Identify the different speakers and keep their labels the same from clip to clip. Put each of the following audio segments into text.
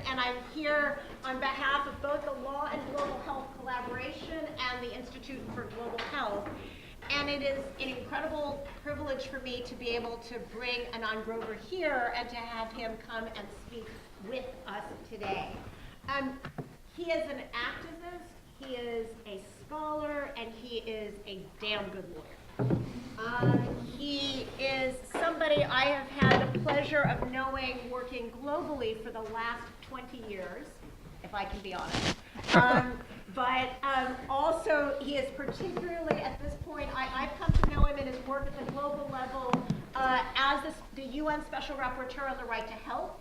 Speaker 1: and I'm here on behalf of both the Law and Global Health Collaboration and the Institute for Global Health. And it is an incredible privilege for me to be able to bring Anand Grover here and to have him come and speak with us today. He is an activist, he is a scholar, and he is a damn good lawyer. He is somebody I have had the pleasure of knowing working globally for the last 20 years, if I can be honest. But also, he is particularly, at this point, I've come to know him in his work at the global level as the UN Special Rapporteur on the right to health,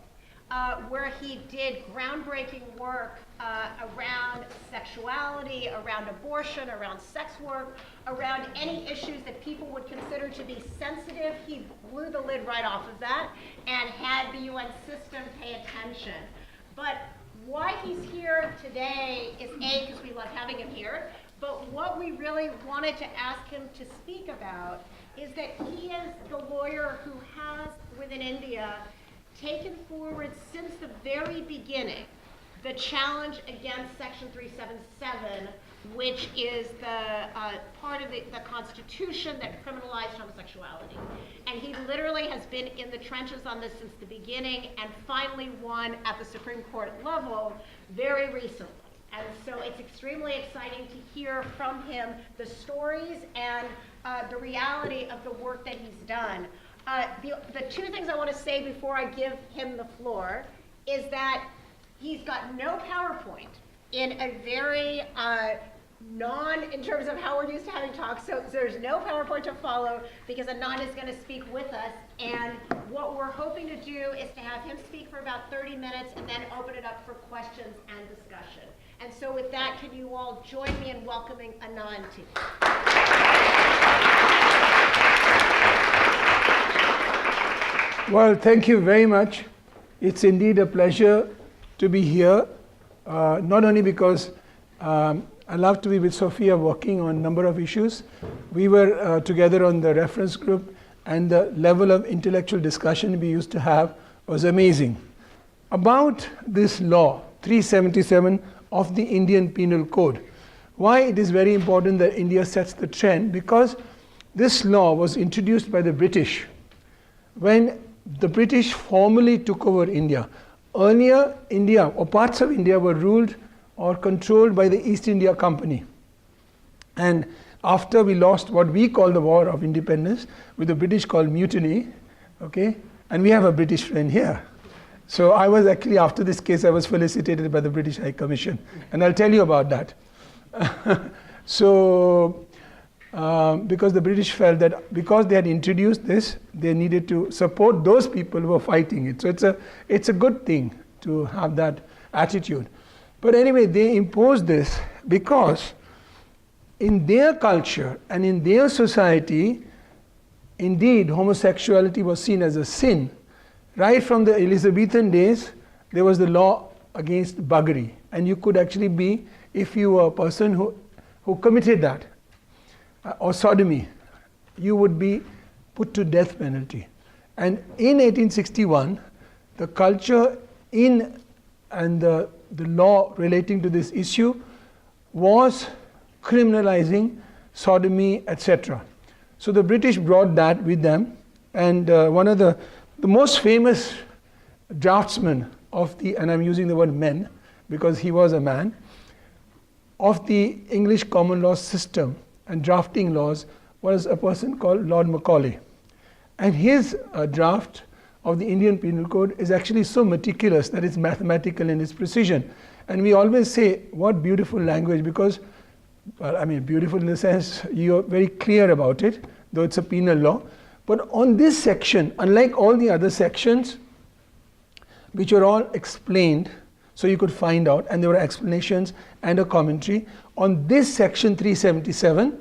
Speaker 1: where he did groundbreaking work around sexuality, around abortion, around sex work, around any issues that people would consider to be sensitive. He blew the lid right off of that and had the UN system pay attention. But why he's here today is A, because we love having him here, but what we really wanted to ask him to speak about is that he is the lawyer who has, within India, taken forward since the very beginning the challenge against Section 377, which is the part of the Constitution that criminalized homosexuality. And he literally has been in the trenches on this since the beginning and finally won at the Supreme Court level very recently. And so it's extremely exciting to hear from him the stories and the reality of the work that he's done. The two things I want to say before I give him the floor is that he's got no PowerPoint in a very in terms of how we're used to having talks, so there's no PowerPoint to follow because Anand is going to speak with us, and what we're hoping to do is to have him speak for about 30 minutes and then open it up for questions and discussion. And so with that, can you all join me in welcoming Anand to
Speaker 2: Well, thank you very much. It's indeed a pleasure to be here, not only because I love to be with Sophia working on a number of issues. We were together on the reference group, and the level of intellectual discussion we used to have was amazing. About this law, 377 of the Indian Penal Code, why it is very important that India sets the trend, because this law was introduced by the British when the British formally took over India. Earlier, India, or parts of India, were ruled or controlled by the East India Company. And after we lost what we call the War of Independence, with the British called mutiny, okay, and we have a British friend here. So I was actually, after this case, I was felicitated by the British High Commission, and I'll tell you about that. Because the British felt that because they had introduced this, they needed to support those people who were fighting it. So it's a good thing to have that attitude. But anyway, they imposed this because in their culture and in their society, indeed, homosexuality was seen as a sin. Right from the Elizabethan days, there was the law against buggery. And you could actually be, if you were a person who committed that, or sodomy, you would be put to death penalty. And in 1861, the culture and the law relating to this issue was criminalizing sodomy, etc. So the British brought that with them, and one of the most famous draftsmen of and I'm using the word men because he was a man, of the English common law system and drafting laws was a person called Lord Macaulay. And his draft of the Indian Penal Code is actually so meticulous that it's mathematical in its precision. And we always say, what beautiful language, because, well, I mean, beautiful in the sense you're very clear about it, though it's a penal law. But on this section, unlike all the other sections, which are all explained, so you could find out, and there were explanations and a commentary, on this section 377,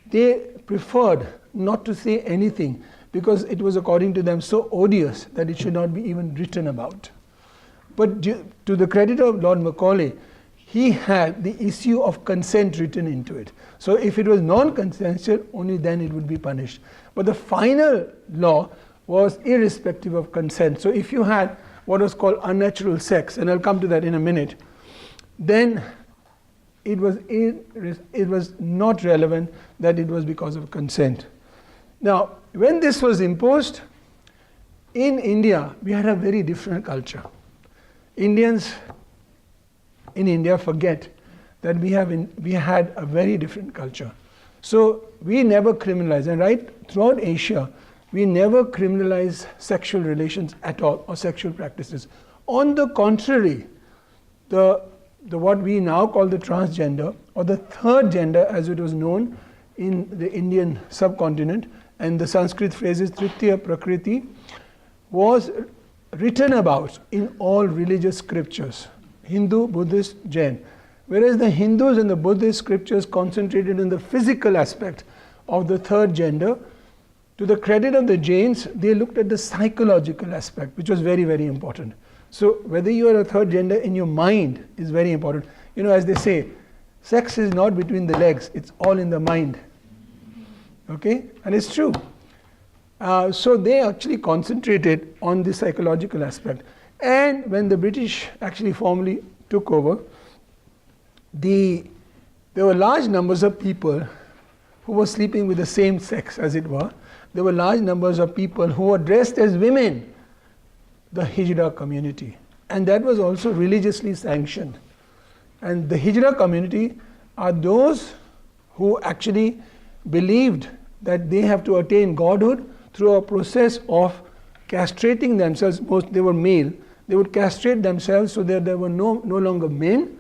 Speaker 2: they preferred not to say anything because it was, according to them, so odious that it should not be even written about. But to the credit of Lord Macaulay, he had the issue of consent written into it. So if it was non-consensual, only then it would be punished. But the final law was irrespective of consent. So if you had what was called unnatural sex, and I'll come to that in a minute, then it was not relevant that it was because of consent. Now, when this was imposed, in India, we had a very different culture. Indians in India forget that we had a very different culture. So we never criminalized, and right throughout Asia, we never criminalized sexual relations at all, or sexual practices. On the contrary, the what we now call the transgender, or the third gender as it was known in the Indian subcontinent, and the Sanskrit phrase is Tritiya Prakriti, was written about in all religious scriptures, Hindu, Buddhist, Jain. Whereas the Hindus and the Buddhist scriptures concentrated on the physical aspect of the third gender, to the credit of the Jains, they looked at the psychological aspect, which was very, very important. So whether you are a third gender in your mind is very important. You know, as they say, sex is not between the legs, it's all in the mind. Okay? And it's true. So they actually concentrated on the psychological aspect. And when the British actually formally took over, there were large numbers of people who were sleeping with the same sex, as it were. There were large numbers of people who were dressed as women, the Hijra community. And that was also religiously sanctioned. And the Hijra community are those who actually believed that they have to attain godhood through a process of castrating themselves. Most they were male. They would castrate themselves so that they were no longer men,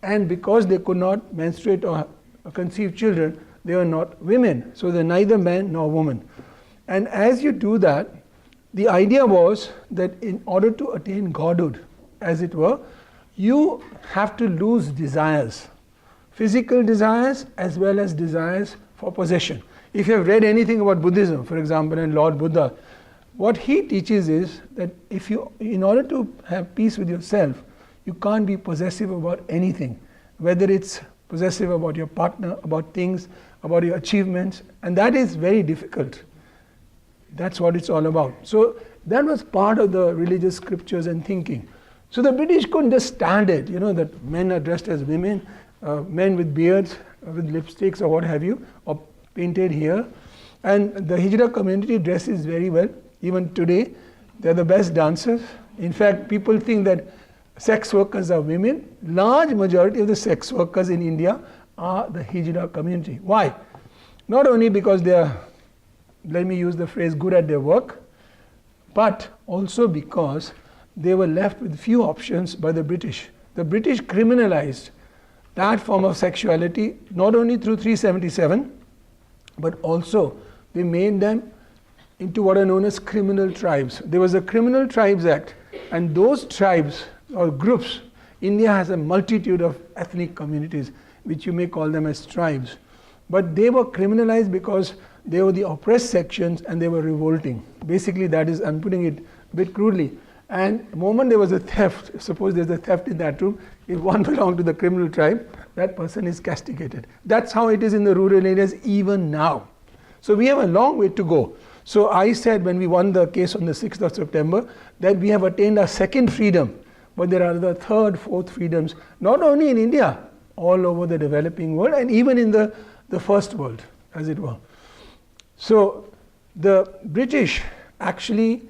Speaker 2: and because they could not menstruate or conceive children, they were not women. So they're neither man nor woman. And as you do that, the idea was that in order to attain godhood, as it were, you have to lose desires, physical desires as well as desires for possession. If you have read anything about Buddhism, for example, and Lord Buddha, what he teaches is that in order to have peace with yourself, you can't be possessive about anything, whether it's possessive about your partner, about things, about your achievements, and that is very difficult. That's what it's all about. So that was part of the religious scriptures and thinking. So the British couldn't just stand it, that men are dressed as women, men with beards, with lipsticks or what have you, or painted here. And the Hijra community dresses very well. Even today, they're the best dancers. In fact, people think that sex workers are women. Large majority of the sex workers in India are the Hijra community. Why? Not only because they are, let me use the phrase, good at their work, but also because they were left with few options by the British. The British criminalized that form of sexuality not only through 377, but also they made them into what are known as criminal tribes. There was a Criminal Tribes Act, and those tribes or groups, India has a multitude of ethnic communities, which you may call them as tribes. But they were criminalized because they were the oppressed sections and they were revolting. Basically, that is, I'm putting it a bit crudely. And the moment there was a theft, suppose there's a theft in that room, if one belonged to the criminal tribe, that person is castigated. That's how it is in the rural areas even now. So we have a long way to go. So I said when we won the case on the 6th of September that we have attained our second freedom, but there are the third, fourth freedoms, not only in India, all over the developing world, and even in the first world, as it were. So the British actually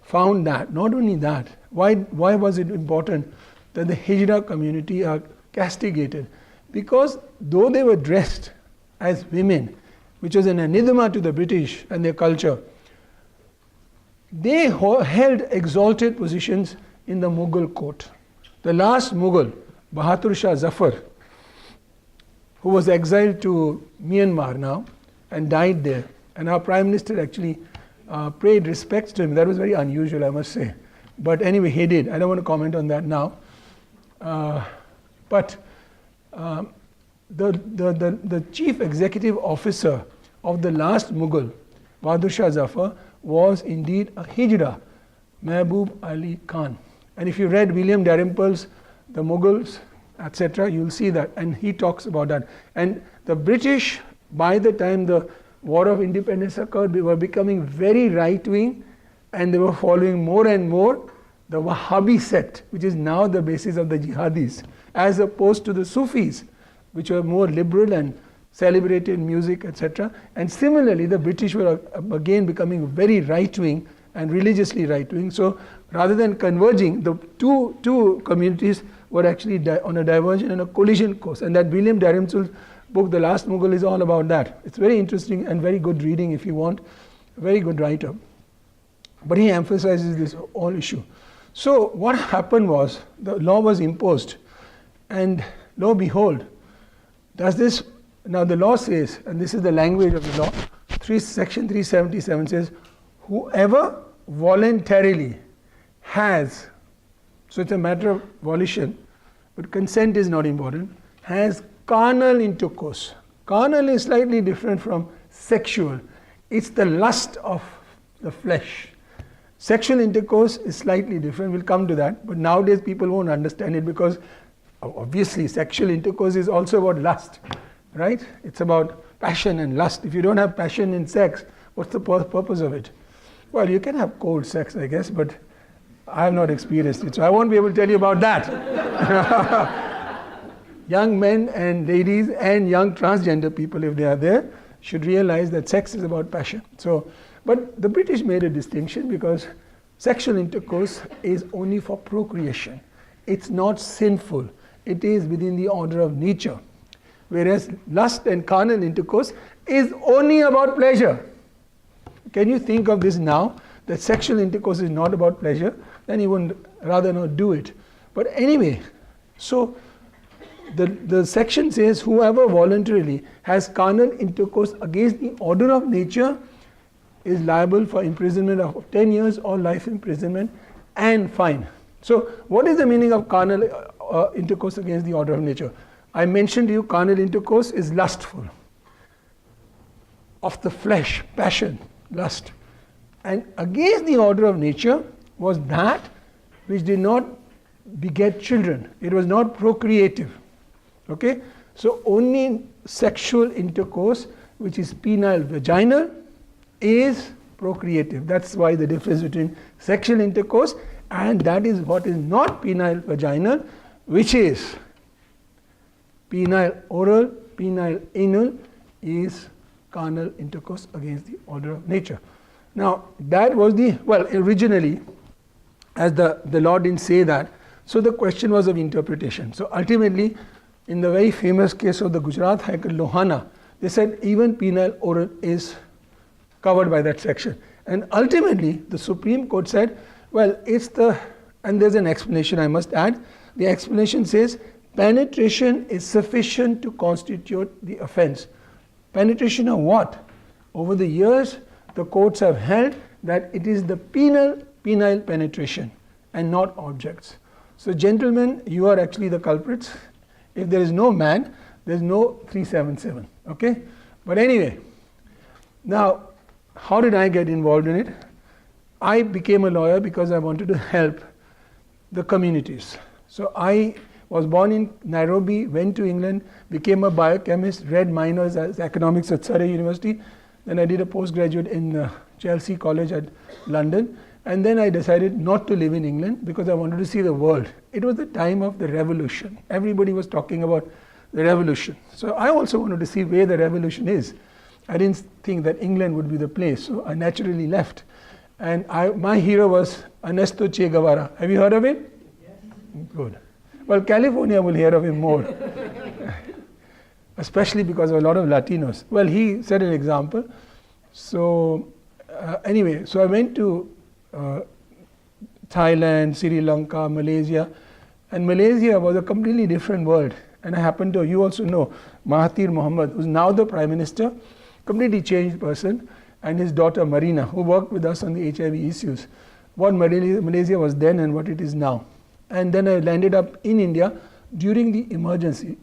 Speaker 2: found that. Not only that, why was it important that the Hijra community are castigated? Because though they were dressed as women, which was an anathema to the British and their culture, they held exalted positions in the Mughal court. The last Mughal, Bahadur Shah Zafar, who was exiled to Myanmar now and died there, and our Prime Minister actually paid respects to him. That was very unusual, I must say. But anyway, he did. I don't want to comment on that now. But the chief executive officer of the last Mughal, Bahadur Shah Zafar, was indeed a Hijra, Mahbub Ali Khan. And if you read William Dalrymple's The Mughals, etc., you'll see that. And he talks about that. And the British, by the time the War of Independence occurred, they were becoming very right-wing, and they were following more and more the Wahhabi sect, which is now the basis of the jihadis, as opposed to the Sufis, which were more liberal and celebrated music, etc. And similarly, the British were again becoming very right-wing and religiously right-wing. So rather than converging, the two communities were actually on a divergent and a collision course. And that William Dalrymple's book, The Last Mughal, is all about that. It's very interesting and very good reading if you want. A very good writer. But he emphasizes this whole issue. So what happened was, the law was imposed, and lo and behold, now the law says, and this is the language of the law, section 377 says, whoever voluntarily has, so it's a matter of volition, but consent is not important, has carnal intercourse. Carnal is slightly different from sexual. It's the lust of the flesh. Sexual intercourse is slightly different, we'll come to that, but nowadays people won't understand it because obviously sexual intercourse is also about lust, right? It's about passion and lust. If you don't have passion in sex, what's the purpose of it? Well, you can have cold sex, I guess, but I have not experienced it, so I won't be able to tell you about that. Young men and ladies and young transgender people, if they are there, should realize that sex is about passion. But the British made a distinction because sexual intercourse is only for procreation. It's not sinful. It is within the order of nature. Whereas lust and carnal intercourse is only about pleasure. Can you think of this now, that sexual intercourse is not about pleasure? Then you would rather not do it. But anyway, so the section says whoever voluntarily has carnal intercourse against the order of nature is liable for imprisonment of 10 years or life imprisonment and fine. So what is the meaning of carnal intercourse against the order of nature? I mentioned to you carnal intercourse is lustful, of the flesh, passion, lust. And against the order of nature was that which did not beget children. It was not procreative. Okay? So only sexual intercourse, which is penile vaginal, is procreative. That's why the difference between sexual intercourse and that is what is not penile vaginal, which is penile oral, penile anal, is carnal intercourse against the order of nature. Now that was originally, as the law didn't say that, so the question was of interpretation. So ultimately, in the very famous case of the Gujarat High Court Lohana, they said even penile oral is covered by that section. And ultimately, the Supreme Court said, well, and there's an explanation I must add. The explanation says, penetration is sufficient to constitute the offense. Penetration of what? Over the years, the courts have held that it is the penile penetration and not objects. So gentlemen, you are actually the culprits. If there is no man, there is no 377, okay? But anyway, now, how did I get involved in it? I became a lawyer because I wanted to help the communities. So I was born in Nairobi, went to England, became a biochemist, read minors as economics at Surrey University. Then I did a postgraduate in Chelsea College at London. And then I decided not to live in England because I wanted to see the world. It was the time of the revolution. Everybody was talking about the revolution. So I also wanted to see where the revolution is. I didn't think that England would be the place, so I naturally left. And my hero was Ernesto Che Guevara. Have you heard of him? Yes. Good. Well, California will hear of him more, especially because of a lot of Latinos. Well, he set an example. So anyway, so I went to Thailand, Sri Lanka, Malaysia, and Malaysia was a completely different world. And I happen to, you also know, Mahathir Mohamad, who's now the Prime Minister, completely changed person, and his daughter Marina, who worked with us on the HIV issues, what Malaysia was then and what it is now. And then I landed up in India during the emergency.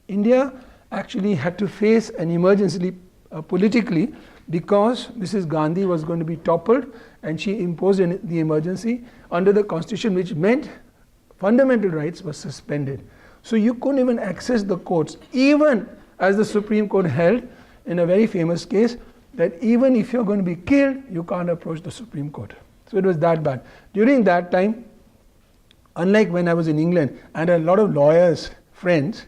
Speaker 2: India actually had to face an emergency politically because Mrs. Gandhi was going to be toppled, and she imposed the emergency under the constitution, which meant fundamental rights were suspended. So you couldn't even access the courts, even as the Supreme Court held in a very famous case, that even if you're going to be killed, you can't approach the Supreme Court. So it was that bad. During that time, Unlike when I was in England, I had a lot of lawyers, friends,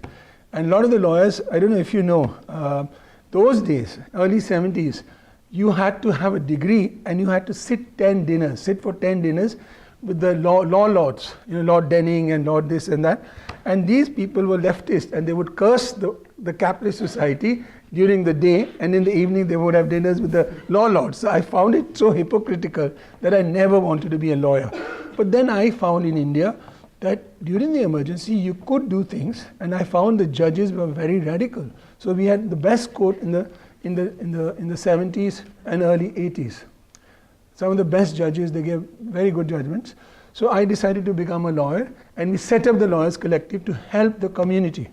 Speaker 2: and a lot of the lawyers, I don't know if you know, those days, early 70s, you had to have a degree and you had to sit for 10 dinners with the law lords, Lord Denning and Lord this and that. And these people were leftist and they would curse the capitalist society during the day, and in the evening they would have dinners with the law lords. So I found it so hypocritical that I never wanted to be a lawyer. But then I found in India that during the emergency you could do things, and I found the judges were very radical. So we had the best court in the 70s and early 80s. Some of the best judges, they gave very good judgments. So I decided to become a lawyer, and we set up the Lawyers Collective to help the community.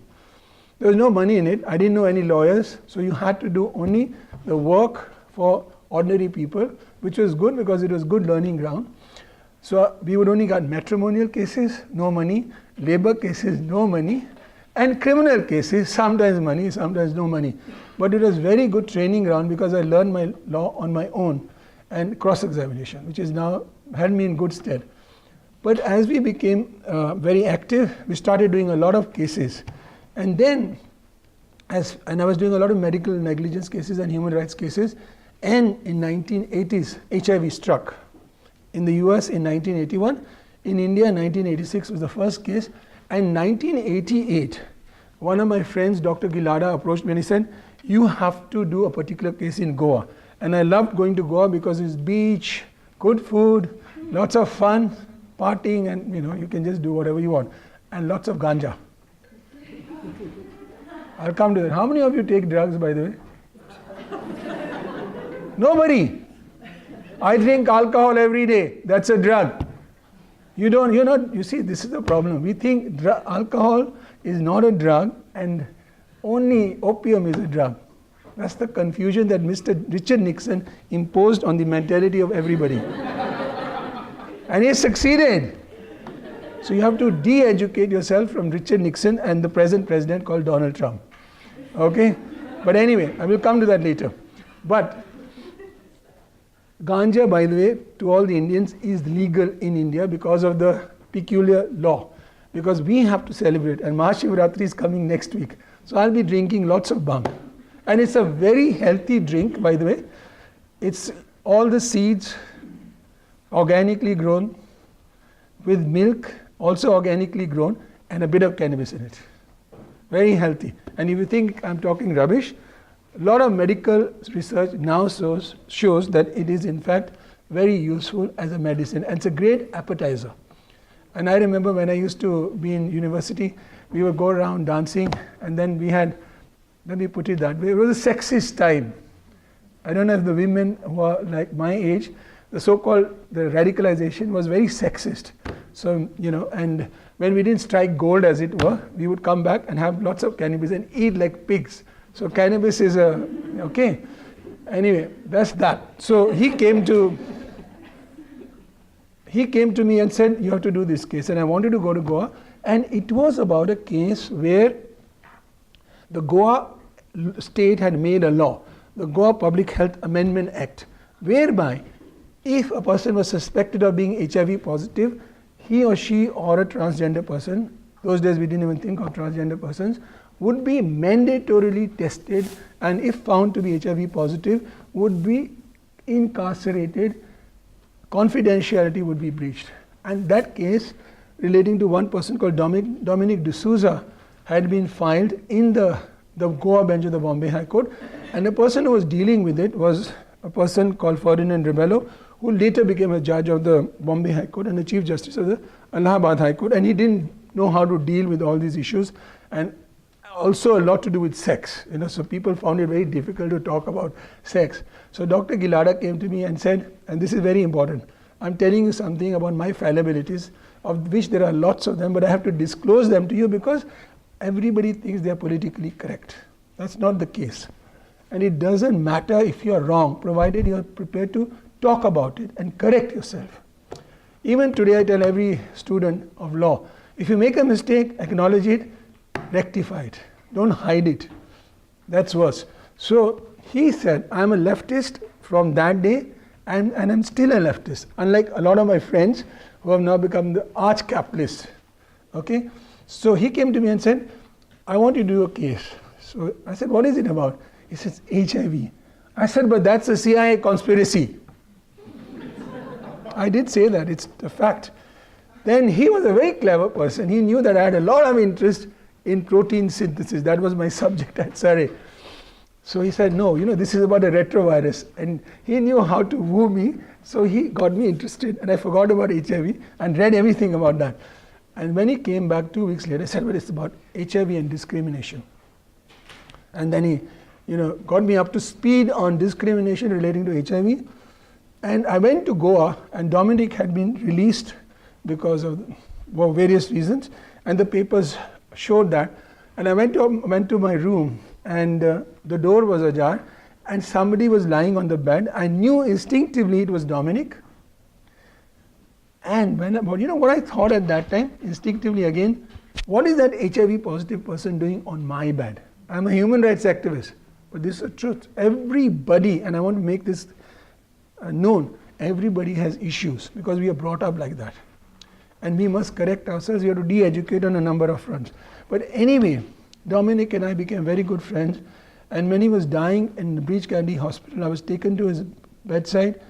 Speaker 2: There was no money in it. I didn't know any lawyers, so you had to do only the work for ordinary people, which was good because it was good learning ground. So we would only get matrimonial cases, no money, labor cases, no money, and criminal cases, sometimes money, sometimes no money. But it was very good training ground because I learned my law on my own and cross-examination, which has now held me in good stead. But as we became very active, we started doing a lot of cases. And then, and I was doing a lot of medical negligence cases and human rights cases, and in 1980s, HIV struck. In the US in 1981, in India 1986 was the first case, and 1988, one of my friends, Dr. Gilada, approached me and he said, you have to do a particular case in Goa. And I loved going to Goa because it's beach, good food, lots of fun, partying, and you can just do whatever you want, and lots of ganja. I'll come to that. How many of you take drugs, by the way? Nobody. I drink alcohol every day. That's a drug. You see, this is the problem. We think alcohol is not a drug and only opium is a drug. That's the confusion that Mr. Richard Nixon imposed on the mentality of everybody. And he succeeded. So you have to de-educate yourself from Richard Nixon and the present president called Donald Trump. Okay? But anyway, I will come to that later. But ganja, by the way, to all the Indians, is legal in India because of the peculiar law. Because we have to celebrate, and Mahashivratri is coming next week. So I'll be drinking lots of bhang. And it's a very healthy drink, by the way. It's all the seeds, organically grown, with milk, also organically grown, and a bit of cannabis in it. Very healthy. And if you think I'm talking rubbish, a lot of medical research now shows that it is in fact very useful as a medicine, and it's a great appetizer. And I remember when I used to be in university, we would go around dancing, and then we had, let me put it that way, it was a sexist time. I don't know if the women who are like my age, the so-called the radicalization was very sexist. So, and when we didn't strike gold, as it were, we would come back and have lots of cannabis and eat like pigs. So cannabis is okay. Anyway, that's that. So he came to me and said, you have to do this case. And I wanted to go to Goa. And it was about a case where the Goa state had made a law, the Goa Public Health Amendment Act, whereby if a person was suspected of being HIV positive, he or she or a transgender person, those days we didn't even think of transgender persons, would be mandatorily tested, and if found to be HIV positive, would be incarcerated, confidentiality would be breached. And that case relating to one person called Dominic D'Souza had been filed in the Goa bench of the Bombay High Court, and the person who was dealing with it was a person called Ferdinand Rebello, who later became a judge of the Bombay High Court and the Chief Justice of the Allahabad High Court, and he didn't know how to deal with all these issues, and also a lot to do with sex. So people found it very difficult to talk about sex. So Dr. Gilada came to me and said, and this is very important, I'm telling you something about my fallibilities, of which there are lots of them, but I have to disclose them to you because everybody thinks they are politically correct. That's not the case. And it doesn't matter if you are wrong, provided you are prepared to talk about it and correct yourself. Even today I tell every student of law, if you make a mistake, acknowledge it, rectify it. Don't hide it. That's worse. So he said, I'm a leftist from that day, and I'm still a leftist. Unlike a lot of my friends who have now become the arch capitalists. Okay? So he came to me and said, I want you to do a case. So I said, what is it about? He says, HIV. I said, but that's a CIA conspiracy. I did say that, it's a fact. Then he was a very clever person. He knew that I had a lot of interest in protein synthesis. That was my subject at Surrey. So he said, no, this is about a retrovirus. And he knew how to woo me, so he got me interested. And I forgot about HIV and read everything about that. And when he came back 2 weeks later, I said, well, it's about HIV and discrimination. And then he, got me up to speed on discrimination relating to HIV. And I went to Goa, and Dominic had been released because of various reasons, and the papers showed that. And I went to my room, and the door was ajar, and somebody was lying on the bed. I knew instinctively it was Dominic. And what I thought at that time, instinctively again, what is that HIV positive person doing on my bed? I'm a human rights activist, but this is the truth. Everybody, and I want to make this known, everybody has issues because we are brought up like that. And we must correct ourselves. We have to de-educate on a number of fronts. But anyway, Dominic and I became very good friends. And when he was dying in the Breach Candy Hospital, I was taken to his bedside,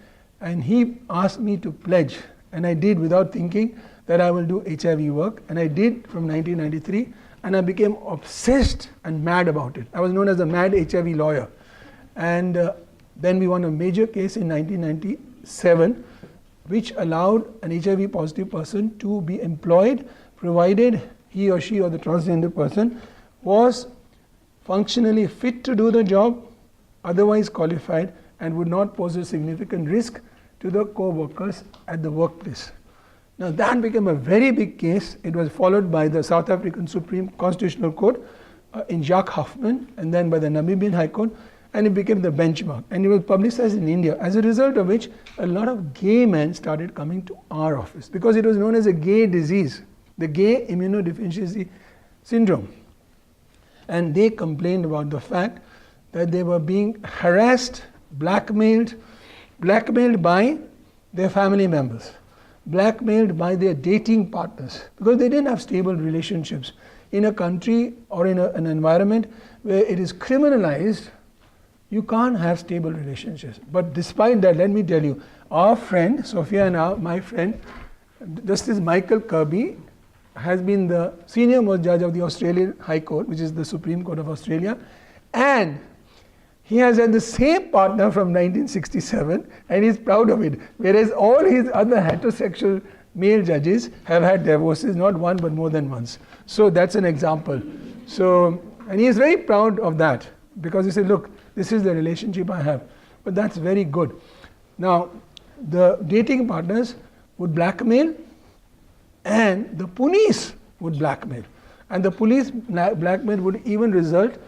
Speaker 2: and he asked me to pledge. And I did without thinking that I will do HIV work. And I did from 1993. And I became obsessed and mad about it. I was known as the Mad Hiv Lawyer. And then we won a major case in 1997, which allowed an HIV positive person to be employed, provided he or she or the transgender person was functionally fit to do the job, otherwise qualified, and would not pose a significant risk to the co-workers at the workplace. Now that became a very big case. It was followed by the South African Supreme Constitutional Court in Jacques Hoffman, and then by the Namibian High Court, and it became the benchmark. And it was publicized in India, as a result of which a lot of gay men started coming to our office, because it was known as a gay disease, the Gay Immunodeficiency Syndrome. And they complained about the fact that they were being harassed, blackmailed by their family members, blackmailed by their dating partners, because they didn't have stable relationships. In a country or in an environment where it is criminalized, you can't have stable relationships. But despite that, let me tell you, our friend, Sophia and my friend, Justice Michael Kirby, has been the senior most judge of the Australian High Court, which is the Supreme Court of Australia, and he has had the same partner from 1967, and he's proud of it, whereas all his other heterosexual male judges have had divorces, not one but more than once. So that's an example. So, and he is very proud of that, because he said, look, this is the relationship I have. But that's very good. Now, the dating partners would blackmail, and the police would blackmail. And the police blackmail would even result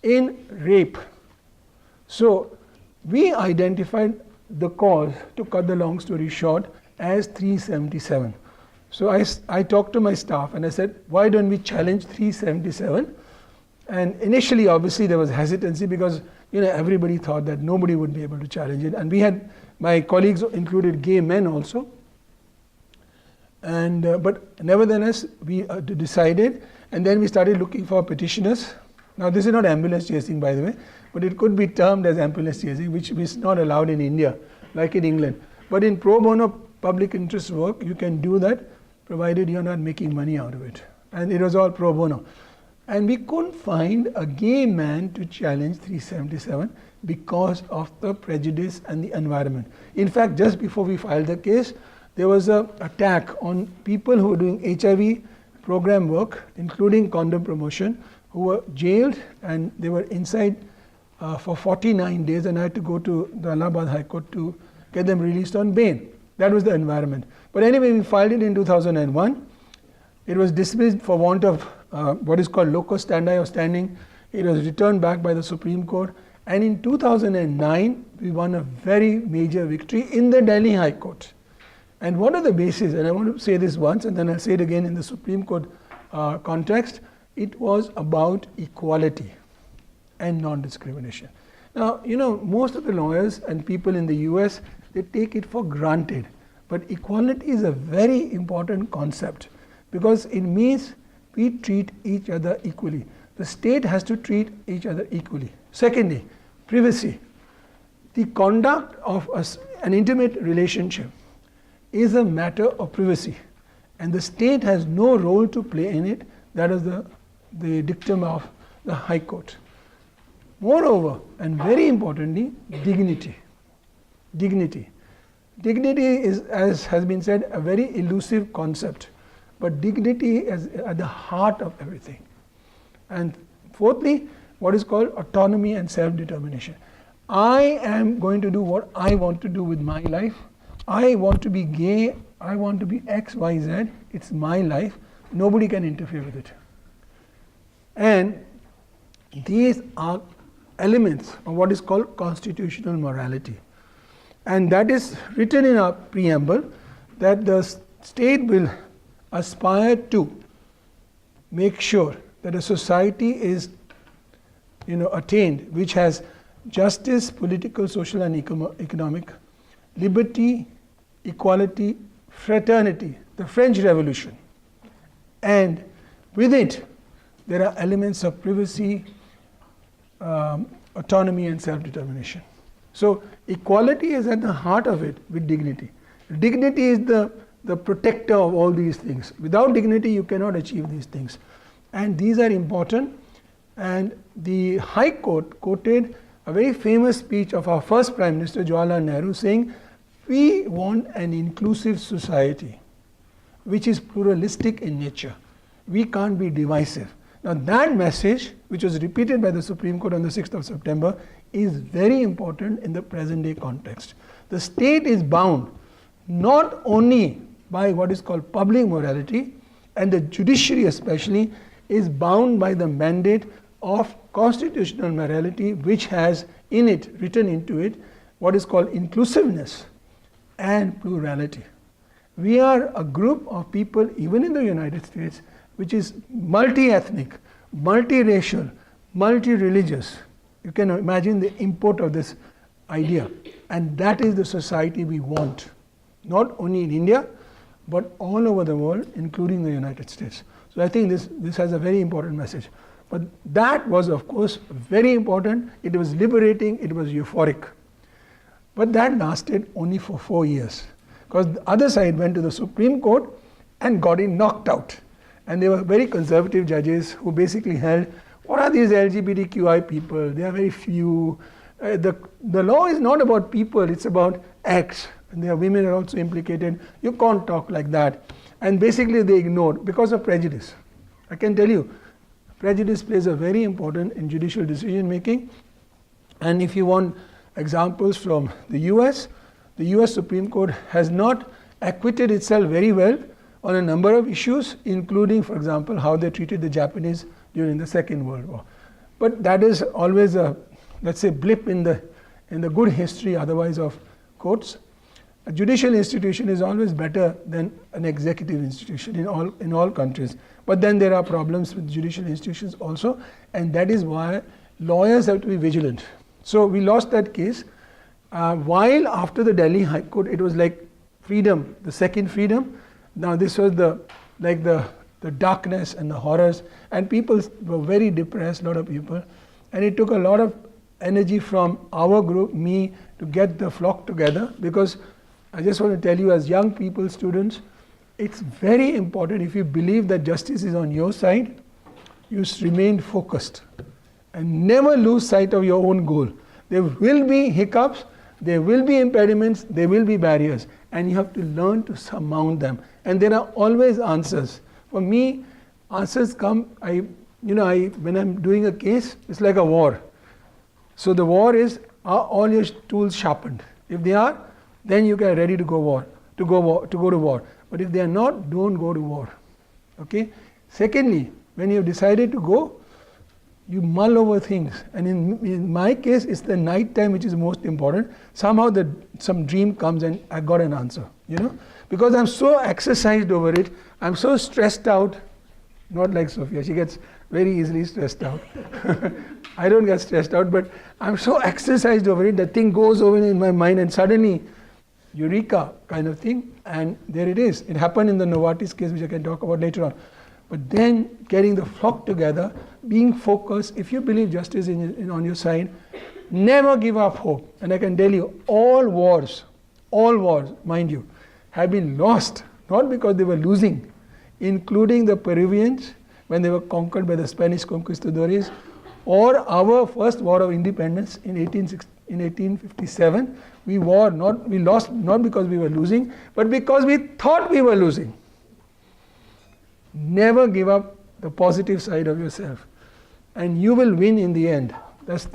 Speaker 2: in rape. So we identified the cause, to cut the long story short, as 377. So I talked to my staff and I said, why don't we challenge 377? And initially, obviously, there was hesitancy because everybody thought that nobody would be able to challenge it. And we had, my colleagues included gay men also. And but nevertheless, we decided, and then we started looking for petitioners. Now, this is not ambulance chasing, by the way, but it could be termed as ambulance chasing, which is not allowed in India, like in England. But in pro bono public interest work, you can do that, provided you're not making money out of it. And it was all pro bono. And we couldn't find a gay man to challenge 377 because of the prejudice and the environment. In fact, just before we filed the case, there was an attack on people who were doing HIV program work, including condom promotion, who were jailed, and they were inside for 49 days, and I had to go to the Allahabad High Court to get them released on bail. That was the environment. But anyway, we filed it in 2001. It was dismissed for want of what is called locus standi, or standing. It was returned back by the Supreme Court. And in 2009, we won a very major victory in the Delhi High Court. And what are the bases? And I want to say this once, and then I'll say it again in the Supreme Court context. It was about equality and non-discrimination. Now, most of the lawyers and people in the US, they take it for granted. But equality is a very important concept because it means we treat each other equally. The state has to treat each other equally. Secondly, privacy. The conduct of an intimate relationship is a matter of privacy, and the state has no role to play in it. That is the dictum of the High Court. Moreover, and very importantly, dignity. Dignity. Dignity is, as has been said, a very elusive concept, but dignity is at the heart of everything. And fourthly, what is called autonomy and self-determination. I am going to do what I want to do with my life. I want to be gay, I want to be X, Y, Z. It's my life. Nobody can interfere with it. And these are elements of what is called constitutional morality. And that is written in our preamble that the state will aspire to make sure that a society is attained which has justice, political, social and economic, liberty, equality, fraternity, the French Revolution. And with it, there are elements of privacy, autonomy and self-determination. So equality is at the heart of it with dignity. Dignity is the protector of all these things. Without dignity, you cannot achieve these things. And these are important. And the High Court quoted a very famous speech of our first Prime Minister, Jawaharlal Nehru, saying, we want an inclusive society which is pluralistic in nature. We can't be divisive. Now that message, which was repeated by the Supreme Court on the 6th of September, is very important in the present day context. The state is bound not only by what is called public morality, and the judiciary especially is bound by the mandate of constitutional morality, which has in it, written into it, what is called inclusiveness and plurality. We are a group of people, even in the United States, which is multi-ethnic, multi-racial, multi-religious. You can imagine the import of this idea. And that is the society we want, not only in India, but all over the world, including the United States. So I think this has a very important message. But that was, of course, very important. It was liberating, it was euphoric. But that lasted only for 4 years, because the other side went to the Supreme Court and got it knocked out. And they were very conservative judges who basically held, what are these LGBTQI people? They are very few. The law is not about people, it's about acts. And their women are also implicated. You can't talk like that. And basically they ignored because of prejudice. I can tell you, prejudice plays a very important in judicial decision making. And if you want examples from the US Supreme Court has not acquitted itself very well on a number of issues, including, for example, how they treated the Japanese during the Second World War. But that is always a, let's say, blip in the good history otherwise of courts. A judicial institution is always better than an executive institution in all countries. But then there are problems with judicial institutions also, and that is why lawyers have to be vigilant. So we lost that case. While after the Delhi High Court, it was like freedom, the second freedom. Now this was the darkness and the horrors, and people were very depressed, a lot of people. And it took a lot of energy from our group, me, to get the flock together, because I just want to tell you, as young people, students, it's very important, if you believe that justice is on your side, you remain focused and never lose sight of your own goal. There will be hiccups, there will be impediments, there will be barriers, and you have to learn to surmount them. And there are always answers. For me, answers come, when I'm doing a case, it's like a war. So the war is, are all your tools sharpened? If they are, then you get ready to go to war. But if they are not, don't go to war. Okay? Secondly, when you have decided to go, you mull over things. And in my case, it's the night time which is most important. Somehow some dream comes and I got an answer, because I'm so exercised over it, I'm so stressed out, not like Sophia, she gets very easily stressed out. I don't get stressed out, but I'm so exercised over it, the thing goes over in my mind, and suddenly eureka kind of thing, and there it is. It happened in the Novartis case, which I can talk about later on. But then getting the flock together, being focused, if you believe justice is on your side, never give up hope. And I can tell you, all wars, mind you, have been lost, not because they were losing, including the Peruvians when they were conquered by the Spanish conquistadores, or our first war of independence in 1857. We lost not because we were losing, but because we thought we were losing. Never give up the positive side of yourself, and you will win in the end. That's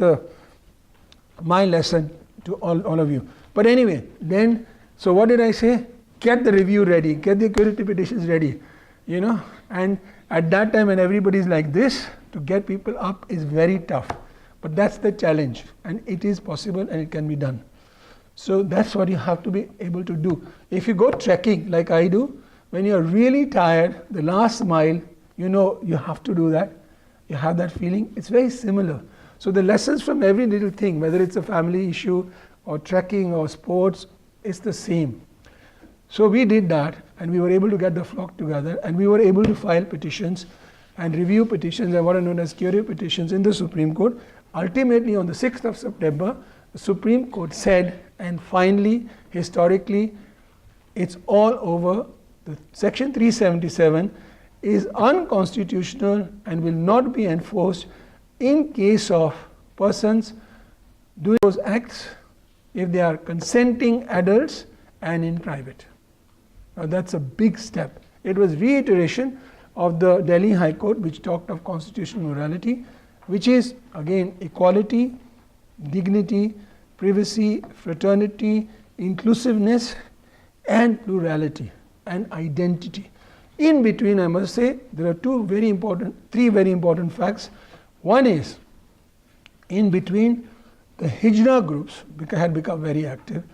Speaker 2: my lesson to all of you. But anyway, then, so what did I say? Get the review ready, get the curative petitions ready, and at that time when everybody is like this, to get people up is very tough. But that's the challenge, and it is possible and it can be done. So that's what you have to be able to do. If you go trekking like I do, when you're really tired, the last mile, you have to do that. You have that feeling. It's very similar. So the lessons from every little thing, whether it's a family issue or trekking or sports, it's the same. So we did that, and we were able to get the flock together, and we were able to file petitions and review petitions and what are known as curative petitions in the Supreme Court. Ultimately, on the 6th of September, the Supreme Court said, and finally, historically, it's all over. The Section 377 is unconstitutional and will not be enforced in case of persons doing those acts if they are consenting adults and in private. Now that's a big step. It was reiteration of the Delhi High Court, which talked of constitutional morality, which is again equality, dignity, privacy, fraternity, inclusiveness, and plurality, and identity. In between, I must say, there are three very important facts. One is, in between, the Hijra groups had become very active,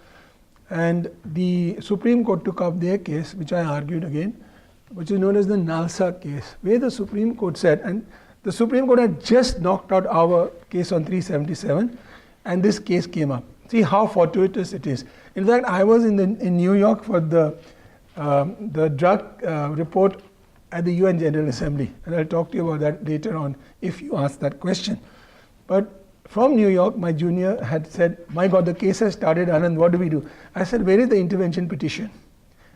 Speaker 2: and the Supreme Court took up their case, which I argued again, which is known as the Nasser Case, where the Supreme Court said, and the Supreme Court had just knocked out our case on 377, and this case came up. See how fortuitous it is. In fact, I was in New York for the drug report at the UN General Assembly, and I'll talk to you about that later on if you ask that question. But from New York, my junior had said, my God, the case has started, Anand, what do we do? I said, where is the intervention petition?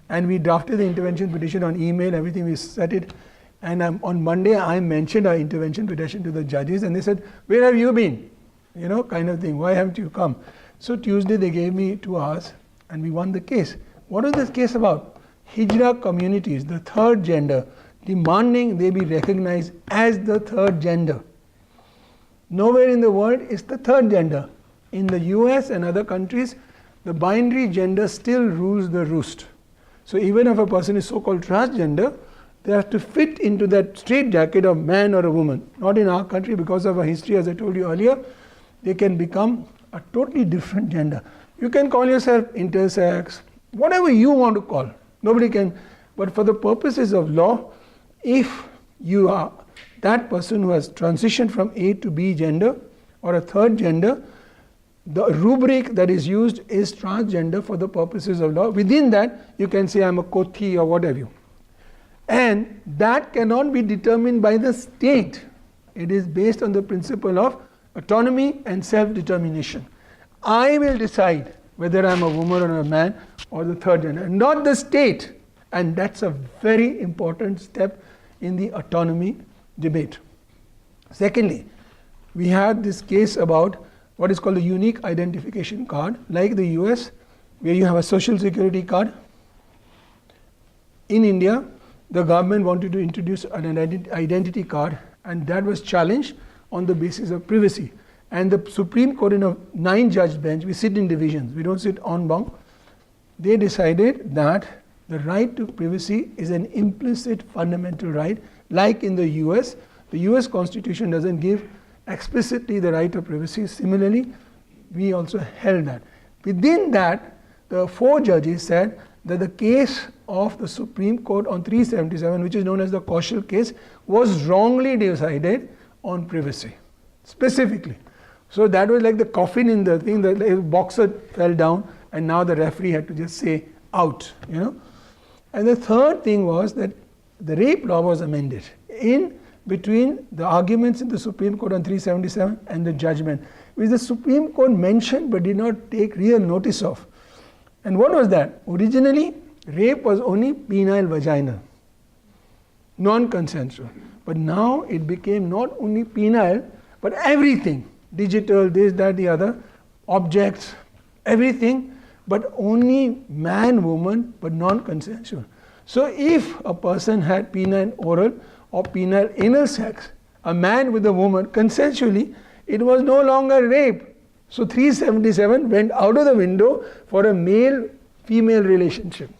Speaker 2: And we drafted the intervention petition on email, everything, we set it. And on Monday, I mentioned our intervention petition to the judges, and they said, where have you been? Kind of thing, why haven't you come? So Tuesday, they gave me 2 hours, and we won the case. What was this case about? Hijra communities, the third gender, demanding they be recognized as the third gender. Nowhere in the world is the third gender. In the US and other countries, the binary gender still rules the roost. So even if a person is so-called transgender, they have to fit into that straitjacket of man or a woman. Not in our country, because of our history, as I told you earlier, they can become a totally different gender. You can call yourself intersex, whatever you want to call. Nobody can, but for the purposes of law, if you are that person who has transitioned from A to B gender or a third gender, the rubric that is used is transgender for the purposes of law. Within that, you can say I'm a Kothi or whatever. And that cannot be determined by the state. It is based on the principle of autonomy and self-determination. I will decide whether I'm a woman or a man or the third gender, not the state. And that's a very important step in the autonomy debate. Secondly, we had this case about what is called a unique identification card, like the US, where you have a social security card. In India, the government wanted to introduce an identity card, and that was challenged on the basis of privacy. And the Supreme Court, in a 9-judge bench, we sit in divisions, we don't sit en banc, they decided that the right to privacy is an implicit fundamental right. Like in the US Constitution doesn't give explicitly the right of privacy. Similarly, we also held that. Within that, the 4 judges said that the case of the Supreme Court on 377, which is known as the Kaushal case, was wrongly decided on privacy, specifically. So that was like the coffin in the thing, the boxer fell down, and now the referee had to just say out, you know. And the third thing was that the rape law was amended in between the arguments in the Supreme Court on 377 and the judgment, which the Supreme Court mentioned but did not take real notice of. And what was that? Originally, rape was only penile vaginal, non-consensual. But now it became not only penile, but everything, digital, this, that, the other, objects, everything, but only man, woman, but non-consensual. So if a person had penile oral or penile anal sex, a man with a woman, consensually, it was no longer rape. So 377 went out of the window for a male-female relationship.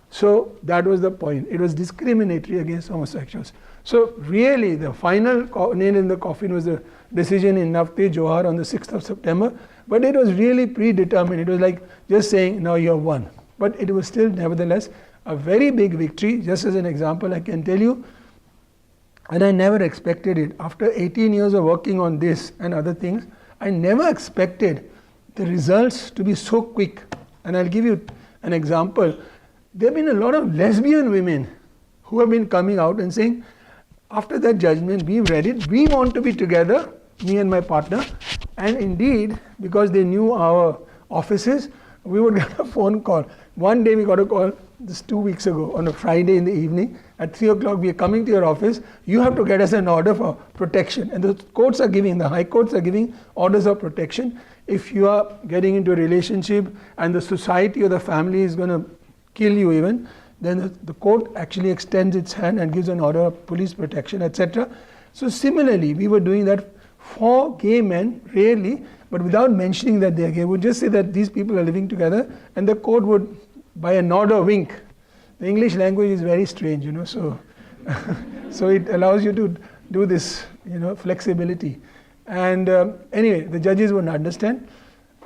Speaker 2: So that was the point. It was discriminatory against homosexuals. So really the final nail in the coffin was the decision in Nafte Johar on the 6th of September. But it was really predetermined. It was like just saying, now you have won. But it was still nevertheless a very big victory. Just as an example, I can tell you, and I never expected it. After 18 years of working on this and other things, I never expected the results to be so quick. And I'll give you an example. There have been a lot of lesbian women who have been coming out and saying, after that judgment, we've read it, we want to be together, me and my partner. And indeed, because they knew our offices, we would get a phone call. One day we got a call, this 2 weeks ago, on a Friday in the evening, at 3 o'clock, we are coming to your office, you have to get us an order for protection. And the courts are giving, the high courts are giving orders of protection. If you are getting into a relationship and the society or the family is going to kill you even, then the court actually extends its hand and gives an order of police protection, etc. So similarly, we were doing that for gay men, rarely, but without mentioning that they are gay. We would just say that these people are living together, and the court would, by a nod or wink. The English language is very strange, you know, so so it allows you to do this, you know, flexibility. And anyway, the judges wouldn't understand.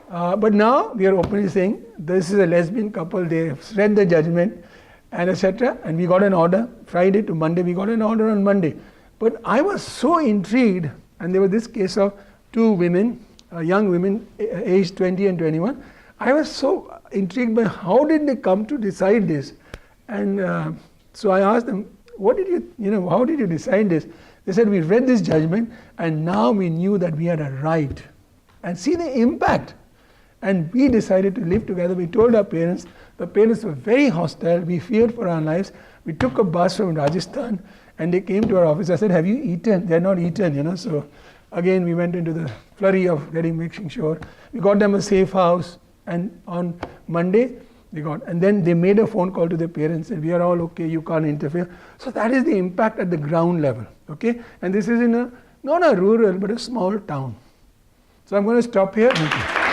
Speaker 2: But now we are openly saying this is a lesbian couple, they have read the judgment and etc. And we got an order Friday to Monday, we got an order on Monday. But I was so intrigued, and there was this case of two women, young women aged 20 and 21. I was so intrigued by how did they come to decide this. And so I asked them, what did how did you decide this? They said, we read this judgment and now we knew that we had a right. And see the impact. And we decided to live together. We told our parents. The parents were very hostile. We feared for our lives. We took a bus from Rajasthan and they came to our office. I said, have you eaten? They're not eaten, you know. So again, we went into the flurry of making sure. We got them a safe house. And on Monday, they got, and then they made a phone call to their parents and we are all okay, you can't interfere. So that is the impact at the ground level, okay? And this is in not a rural, but a small town. So I'm going to stop here. Thank you.